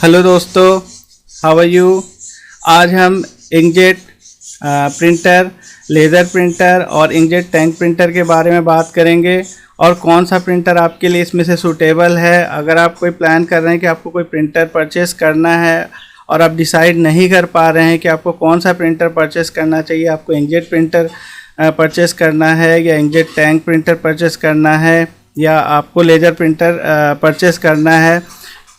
Hello दोस्तों, how are you. आज हम इंकजेट प्रिंटर, लेज़र प्रिंटर और इंकजेट टैंक प्रिंटर के बारे में बात करेंगे और कौन सा प्रिंटर आपके लिए इसमें से सूटेबल है। अगर आप कोई प्लान कर रहे हैं कि आपको कोई प्रिंटर परचेस करना है और आप डिसाइड नहीं कर पा रहे हैं कि आपको कौन सा प्रिंटर परचेस करना चाहिए, आपको इंकजेट प्रिंटर परचेस करना है या इंकजेट टैंक प्रिंटर परचेस करना है या आपको लेज़र प्रिंटर परचेस करना है,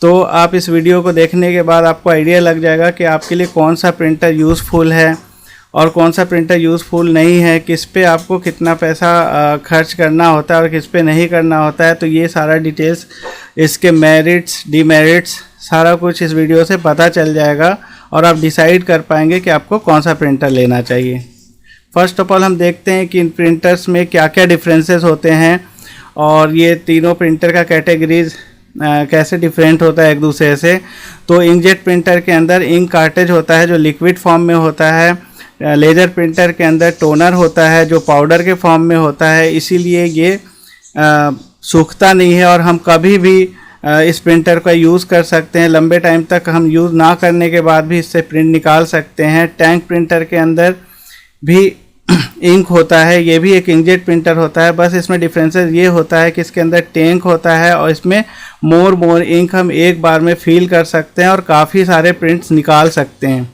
तो आप इस वीडियो को देखने के बाद आपको आइडिया लग जाएगा कि आपके लिए कौन सा प्रिंटर यूज़फुल है और कौन सा प्रिंटर यूज़फुल नहीं है, किस पे आपको कितना पैसा खर्च करना होता है और किस पे नहीं करना होता है। तो ये सारा डिटेल्स, इसके मेरिट्स, डीमेरिट्स, सारा कुछ इस वीडियो से पता चल जाएगा और आप डिसाइड कर पाएंगे कि आपको कौन सा प्रिंटर लेना चाहिए। फर्स्ट ऑफ ऑल हम देखते हैं कि इन प्रिंटर्स में क्या क्या डिफरेंसेस होते हैं और ये तीनों प्रिंटर का कैटेगरीज कैसे डिफरेंट होता है एक दूसरे से। तो इंकजेट प्रिंटर के अंदर इंक कार्टेज होता है जो लिक्विड फॉर्म में होता है। लेज़र प्रिंटर के अंदर टोनर होता है जो पाउडर के फॉर्म में होता है, इसीलिए ये सूखता नहीं है और हम कभी भी इस प्रिंटर का यूज़ कर सकते हैं। लंबे टाइम तक हम यूज़ ना करने के बाद भी इससे प्रिंट निकाल सकते हैं। टैंक प्रिंटर के अंदर भी इंक होता है, ये भी एक इंकजेट प्रिंटर होता है, बस इसमें डिफरेंसेस ये होता है कि इसके अंदर टैंक होता है और इसमें मोर इंक हम एक बार में फिल कर सकते हैं और काफ़ी सारे प्रिंट्स निकाल सकते हैं।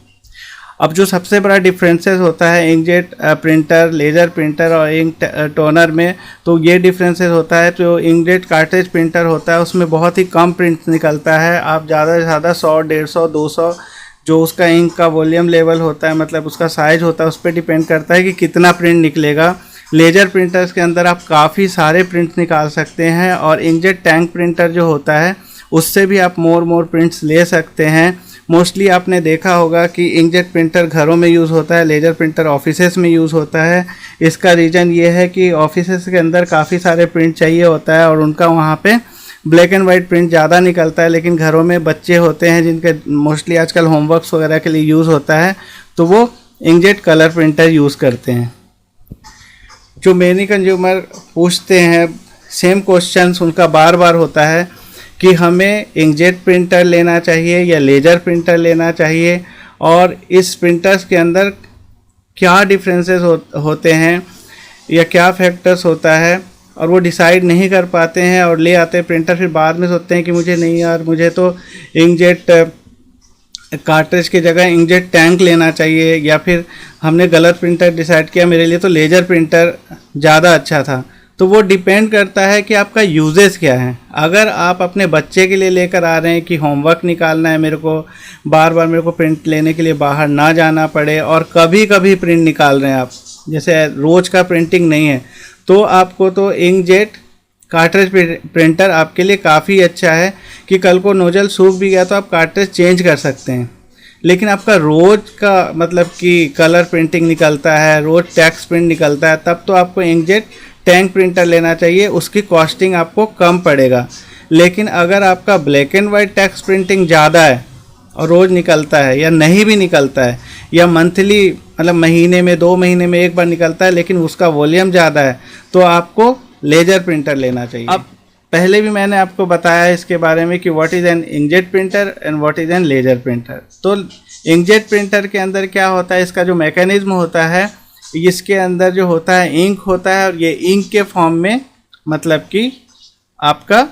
अब जो सबसे बड़ा डिफरेंसेस होता है इंकजेट प्रिंटर, लेज़र प्रिंटर और इंक टोनर में, तो ये डिफरेंसेस होता है। जो इंकजेट कार्टेज प्रिंटर होता है उसमें बहुत ही कम प्रिंट निकलता है। आप ज़्यादा से ज़्यादा 100, 150, 200 जो उसका इंक का वॉल्यूम लेवल होता है, मतलब उसका साइज़ होता है, उस पर डिपेंड करता है कि कितना प्रिंट निकलेगा। लेज़र प्रिंटर्स के अंदर आप काफ़ी सारे प्रिंट्स निकाल सकते हैं और इंकजेट टैंक प्रिंटर जो होता है उससे भी आप मोर प्रिंट्स ले सकते हैं। मोस्टली आपने देखा होगा कि इंकजेट प्रिंटर घरों में यूज़ होता है, लेज़र प्रिंटर ऑफिसेस में यूज़ होता है। इसका रीज़न ये है कि ऑफिसेस के अंदर काफ़ी सारे प्रिंट चाहिए होता है और उनका वहाँ पे ब्लैक एंड वाइट प्रिंट ज़्यादा निकलता है, लेकिन घरों में बच्चे होते हैं जिनके मोस्टली आजकल होमवर्क्स वगैरह के लिए यूज़ होता है, तो वो इंकजेट कलर प्रिंटर यूज़ करते हैं। जो मेनी कंज्यूमर पूछते हैं सेम क्वेश्चंस उनका बार बार होता है कि हमें इंकजेट प्रिंटर लेना चाहिए या लेज़र प्रिंटर लेना चाहिए और इस प्रिंटर्स के अंदर क्या डिफरेंसेस होते हैं या क्या फैक्टर्स होता है, और वो डिसाइड नहीं कर पाते हैं और ले आते हैं प्रिंटर। फिर बाद में सोचते हैं कि मुझे नहीं यार, मुझे तो इंकजेट कार्ट्रिज की जगह इंकजेट टैंक लेना चाहिए, या फिर हमने गलत प्रिंटर डिसाइड किया, मेरे लिए तो लेज़र प्रिंटर ज़्यादा अच्छा था। तो वो डिपेंड करता है कि आपका यूजेस क्या है। अगर आप अपने बच्चे के लिए लेकर आ रहे हैं कि होमवर्क निकालना है, मेरे को बार बार मेरे को प्रिंट लेने के लिए बाहर ना जाना पड़े और कभी कभी प्रिंट निकाल रहे हैं आप, जैसे रोज़ का प्रिंटिंग नहीं है, तो आपको तो इंकजेट कार्ट्रिज प्रिंटर आपके लिए काफ़ी अच्छा है कि कल को नोजल सूख भी गया तो आप कार्ट्रिज चेंज कर सकते हैं। लेकिन आपका रोज़ का मतलब कि कलर प्रिंटिंग निकलता है, रोज़ टेक्स्ट प्रिंट निकलता है, तब तो आपको इंकजेट टैंक प्रिंटर लेना चाहिए, उसकी कॉस्टिंग आपको कम पड़ेगा। लेकिन अगर आपका black and white text printing ज़्यादा है और रोज़ निकलता है या नहीं भी निकलता है या मंथली मतलब महीने में 2 महीने में एक बार निकलता है लेकिन उसका वॉल्यूम ज़्यादा है, तो आपको लेज़र प्रिंटर लेना चाहिए। अब पहले भी मैंने आपको बताया इसके बारे में कि what is an inkjet printer and what is an laser printer. तो इंकजेट प्रिंटर के अंदर क्या होता है, इसका जो मैकेनिज्म होता है, इसके अंदर जो होता है इंक होता है और ये इंक के फॉर्म में मतलब कि आपका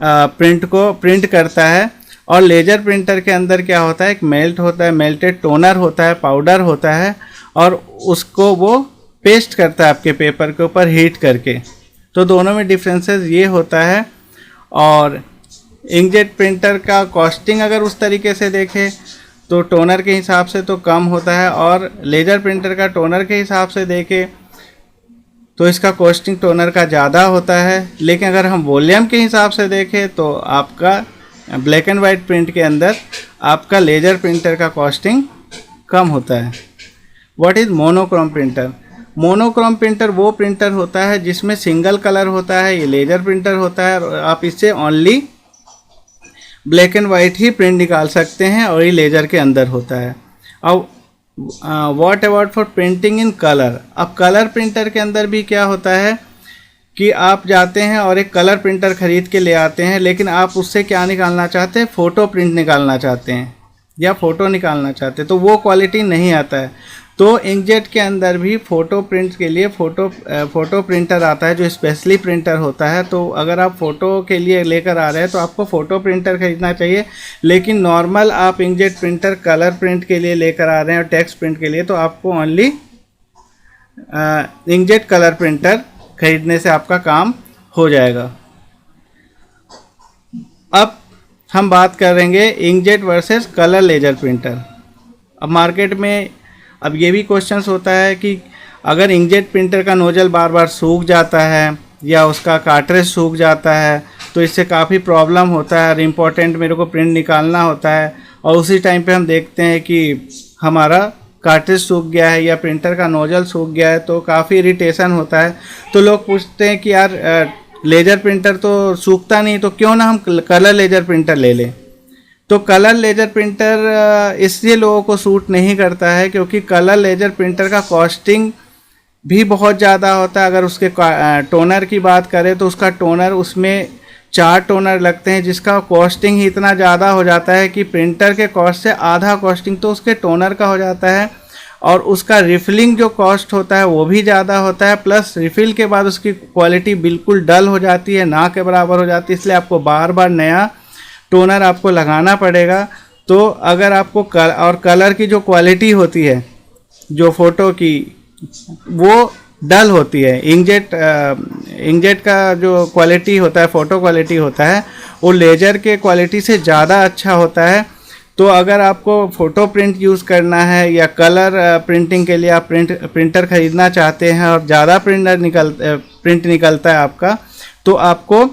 प्रिंट को प्रिंट करता है। और लेज़र प्रिंटर के अंदर क्या होता है, एक मेल्ट होता है, मेल्टेड टोनर होता है, पाउडर होता है और उसको वो पेस्ट करता है आपके पेपर के ऊपर हीट करके। तो दोनों में डिफरेंसेस ये होता है। और इंकजेट प्रिंटर का कॉस्टिंग अगर उस तरीके से देखें तो टोनर के हिसाब से तो कम होता है, और लेज़र प्रिंटर का टोनर के हिसाब से देखें तो इसका कॉस्टिंग टोनर का ज़्यादा होता है। लेकिन अगर हम वॉल्यूम के हिसाब से देखें तो आपका ब्लैक एंड वाइट प्रिंट के अंदर आपका लेज़र प्रिंटर का कॉस्टिंग कम होता है। What is monochrome printer? Monochrome printer वो प्रिंटर होता है जिसमें सिंगल कलर होता है, ये लेज़र प्रिंटर होता है और आप इससे only black and white he print निकाल सकते हैं और ये लेज़र के अंदर होता है। अब what about for printing in colour? अब कलर प्रिंटर के अंदर भी क्या होता है कि आप जाते हैं और एक कलर प्रिंटर ख़रीद के ले आते हैं, लेकिन आप उससे क्या निकालना चाहते हैं, फ़ोटो प्रिंट निकालना चाहते हैं या फ़ोटो निकालना चाहते हैं, तो वो क्वालिटी नहीं आता है। तो इंकजेट के अंदर भी फ़ोटो प्रिंट के लिए फ़ोटो प्रिंटर आता है जो स्पेशली प्रिंटर होता है। तो अगर आप फ़ोटो के लिए लेकर आ रहे हैं तो आपको फ़ोटो प्रिंटर ख़रीदना चाहिए। लेकिन नॉर्मल आप इंकजेट प्रिंटर कलर प्रिंट के लिए लेकर आ रहे हैं और टेक्स्ट प्रिंट के लिए, तो आपको ओनली इंकजेट कलर प्रिंटर खरीदने से आपका काम हो जाएगा। अब हम बात करेंगे inkjet versus colour laser printer. अब मार्केट में अब ये भी क्वेश्चंस होता है कि अगर इंकजेट प्रिंटर का नोजल बार बार सूख जाता है या उसका कार्ट्रिज सूख जाता है तो इससे काफ़ी प्रॉब्लम होता है और इम्पोर्टेंट मेरे को प्रिंट निकालना होता है, और उसी टाइम पे हम देखते हैं कि हमारा कार्ट्रिज सूख गया है या प्रिंटर का नोजल सूख गया है, तो काफ़ी इरिटेशन होता है। तो लोग पूछते हैं कि यार लेज़र प्रिंटर तो सूखता नहीं, तो क्यों ना हम कलर लेज़र प्रिंटर ले लें। तो कलर लेज़र प्रिंटर इसलिए लोगों को सूट नहीं करता है क्योंकि कलर लेज़र प्रिंटर का कॉस्टिंग भी बहुत ज़्यादा होता है। अगर उसके टोनर की बात करें तो उसका टोनर, उसमें 4 टोनर लगते हैं जिसका कॉस्टिंग ही इतना ज़्यादा हो जाता है कि प्रिंटर के कॉस्ट से आधा कॉस्टिंग तो उसके टोनर का हो जाता है, और उसका रिफिलिंग जो कॉस्ट होता है वो भी ज़्यादा होता है। प्लस रिफ़िल के बाद उसकी क्वालिटी बिल्कुल डल हो जाती है, ना के बराबर हो जाती है, इसलिए आपको बार बार नया टोनर आपको लगाना पड़ेगा। तो अगर आपको कलर की जो क्वालिटी होती है जो फ़ोटो की वो डल होती है, इंकजेट का जो क्वालिटी होता है, फ़ोटो क्वालिटी होता है, वो लेज़र के क्वालिटी से ज़्यादा अच्छा होता है। तो अगर आपको फ़ोटो प्रिंट यूज़ करना है या कलर प्रिंटिंग के लिए आप प्रिंटर ख़रीदना चाहते हैं और ज़्यादा प्रिंट निकलता है आपका, तो आपको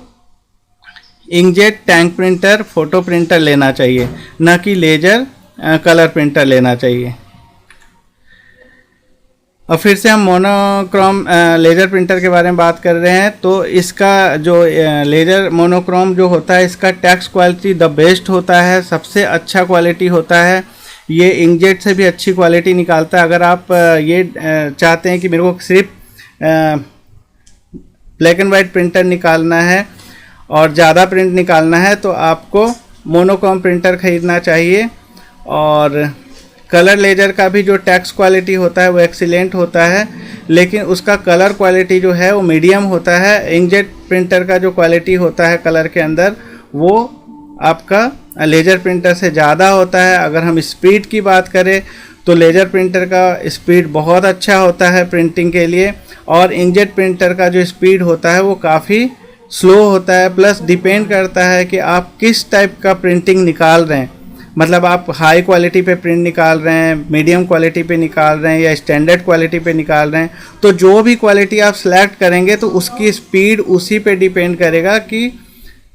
inkjet tank printer photo printer लेना चाहिए, ना कि लेज़र कलर प्रिंटर लेना चाहिए। और फिर से हम मोनोक्रोम लेज़र प्रिंटर के बारे में बात कर रहे हैं। तो इसका जो लेज़र मोनोक्रोम जो होता है, इसका टेक्स्ट क्वालिटी द बेस्ट होता है, सबसे अच्छा क्वालिटी होता है। ये इंकजेट से भी अच्छी क्वालिटी निकालता है। अगर आप ये चाहते हैं कि मेरे को सिर्फ ब्लैक एंड वाइट प्रिंटर निकालना है और ज़्यादा प्रिंट निकालना है तो आपको मोनोक्रोम प्रिंटर ख़रीदना चाहिए। और कलर लेज़र का भी जो टेक्स्ट क्वालिटी होता है वो एक्सीलेंट होता है, लेकिन उसका कलर क्वालिटी जो है वो मीडियम होता है। इंकजेट प्रिंटर का जो क्वालिटी होता है कलर के अंदर वो आपका लेज़र प्रिंटर से ज़्यादा होता है। अगर हम स्पीड की बात करें तो लेज़र प्रिंटर का स्पीड बहुत अच्छा होता है प्रिंटिंग के लिए, और इंकजेट प्रिंटर का जो स्पीड होता है वो काफ़ी स्लो होता है। प्लस डिपेंड करता है कि आप किस टाइप का प्रिंटिंग निकाल रहे हैं, मतलब आप हाई क्वालिटी पे प्रिंट निकाल रहे हैं, मीडियम क्वालिटी पे निकाल रहे हैं या स्टैंडर्ड क्वालिटी पे निकाल रहे हैं। तो जो भी क्वालिटी आप सेलेक्ट करेंगे तो उसकी स्पीड उसी पे डिपेंड करेगा कि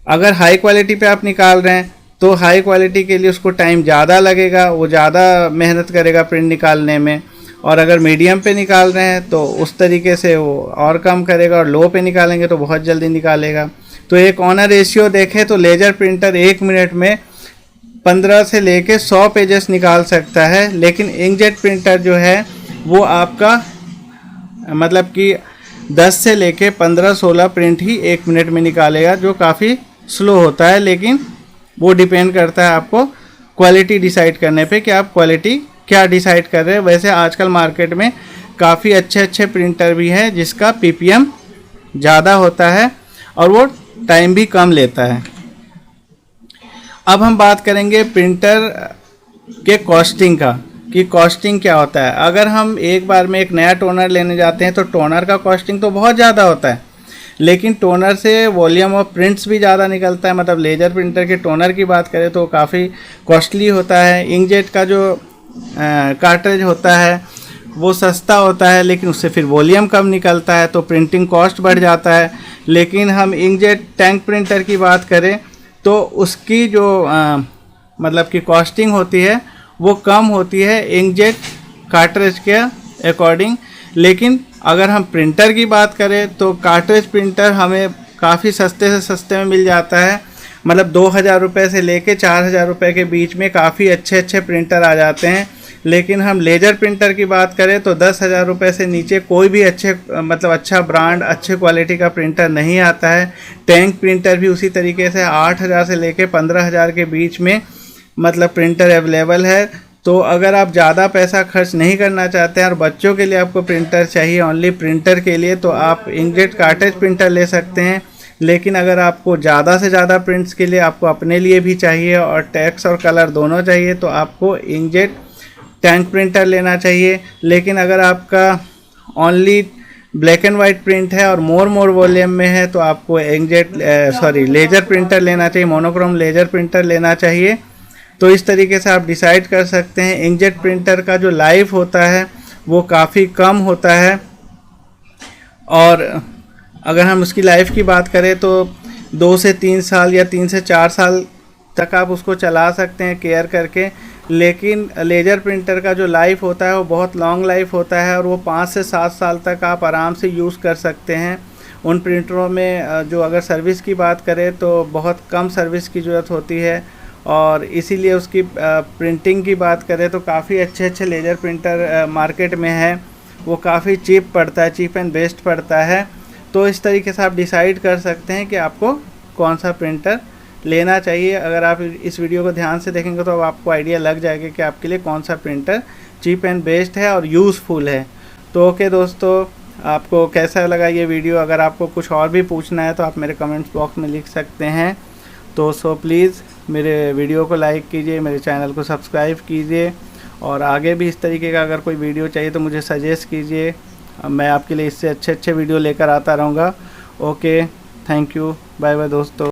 अगर हाई क्वालिटी पे आप निकाल रहे हैं तो हाई क्वालिटी के लिए उसको टाइम ज़्यादा लगेगा, वो ज़्यादा मेहनत करेगा प्रिंट निकालने में। और अगर मीडियम पे निकाल रहे हैं तो उस तरीके से वो और कम करेगा, और लो पे निकालेंगे तो बहुत जल्दी निकालेगा। तो एक ऑनर रेशियो देखें तो लेज़र प्रिंटर 1 मिनट में 15 से लेके 100 पेजेस निकाल सकता है, लेकिन इंकजेट प्रिंटर जो है वो आपका मतलब कि 10 से लेके 15-16 प्रिंट ही 1 मिनट में निकालेगा, जो काफ़ी स्लो होता है। लेकिन वो डिपेंड करता है आपको क्वालिटी डिसाइड करने पे कि आप क्वालिटी क्या डिसाइड कर रहे हैं। वैसे आजकल मार्केट में काफ़ी अच्छे प्रिंटर भी हैं जिसका PPM ज़्यादा होता है और वो टाइम भी कम लेता है। अब हम बात करेंगे प्रिंटर के कॉस्टिंग का, कि कॉस्टिंग क्या होता है। अगर हम एक बार में एक नया टोनर लेने जाते हैं तो टोनर का कॉस्टिंग तो बहुत ज़्यादा होता है, लेकिन टोनर से वॉल्यूम ऑफ प्रिंट्स भी ज़्यादा निकलता है। मतलब लेज़र प्रिंटर के टोनर की बात करें तो काफ़ी कॉस्टली होता है। इंकजेट का जो कार्ट्रिज होता है वो सस्ता होता है, लेकिन उससे फिर वॉल्यूम कम निकलता है तो प्रिंटिंग कॉस्ट बढ़ जाता है। लेकिन हम इंकजेट टैंक प्रिंटर की बात करें तो उसकी जो मतलब कि कॉस्टिंग होती है वो कम होती है इंकजेट कार्ट्रिज के अकॉर्डिंग। लेकिन अगर हम प्रिंटर की बात करें तो कार्ट्रिज प्रिंटर हमें काफ़ी सस्ते से सस्ते में मिल जाता है। मतलब 2000 रुपये से लेके 4000 रुपये के बीच में काफ़ी अच्छे प्रिंटर आ जाते हैं, लेकिन हम लेज़र प्रिंटर की बात करें तो 10,000 रुपये से नीचे कोई भी अच्छा ब्रांड अच्छे क्वालिटी का प्रिंटर नहीं आता है। टैंक प्रिंटर भी उसी तरीके से 8,000 से लेके 15,000 के बीच में प्रिंटर अवेलेबल है। तो अगर आप ज़्यादा पैसा खर्च नहीं करना चाहते हैं और बच्चों के लिए आपको प्रिंटर चाहिए ओनली प्रिंटर के लिए, तो आप इंकजेट कार्टेज प्रिंटर ले सकते हैं। लेकिन अगर आपको ज़्यादा से ज़्यादा प्रिंट्स के लिए आपको अपने लिए भी चाहिए और टेक्स्ट और कलर दोनों चाहिए, तो आपको इंकजेट टैंक प्रिंटर लेना चाहिए। लेकिन अगर आपका only black and white print है और मोर वॉल्यूम में है तो आपको लेज़र प्रिंटर लेना चाहिए, मोनोक्रोम लेज़र प्रिंटर लेना चाहिए। तो इस तरीके से आप डिसाइड कर सकते हैं। इंकजेट प्रिंटर का जो लाइफ होता है वो काफ़ी कम होता है, और अगर हम उसकी लाइफ की बात करें तो 2 से 3 साल या 3 से 4 साल तक आप उसको चला सकते हैं केयर करके। लेकिन लेज़र प्रिंटर का जो लाइफ होता है वो बहुत लॉन्ग लाइफ होता है, और वो 5 से 7 साल तक आप आराम से यूज़ कर सकते हैं। उन प्रिंटरों में जो अगर सर्विस की बात करें तो बहुत कम सर्विस की ज़रूरत होती है, और इसीलिए उसकी प्रिंटिंग की बात करें तो काफ़ी अच्छे लेज़र प्रिंटर मार्केट में है। वो काफ़ी चीप पड़ता है, चीप एंड बेस्ट पड़ता है। तो इस तरीके से आप डिसाइड कर सकते हैं कि आपको कौन सा प्रिंटर लेना चाहिए। अगर आप इस वीडियो को ध्यान से देखेंगे तो आपको आइडिया लग जाएगा कि आपके लिए कौन सा प्रिंटर चीप एंड बेस्ट है और यूज़फुल है। तो ओके दोस्तों, आपको कैसा लगा ये वीडियो? अगर आपको कुछ और भी पूछना है तो आप मेरे कमेंट्स बॉक्स में लिख सकते हैं। तो प्लीज़ मेरे वीडियो को लाइक कीजिए, मेरे चैनल को सब्सक्राइब कीजिए, और आगे भी इस तरीके का अगर कोई वीडियो चाहिए तो मुझे सजेस्ट कीजिए। मैं आपके लिए इससे अच्छे वीडियो लेकर आता रहूँगा। Okay, thank you, bye bye दोस्तों।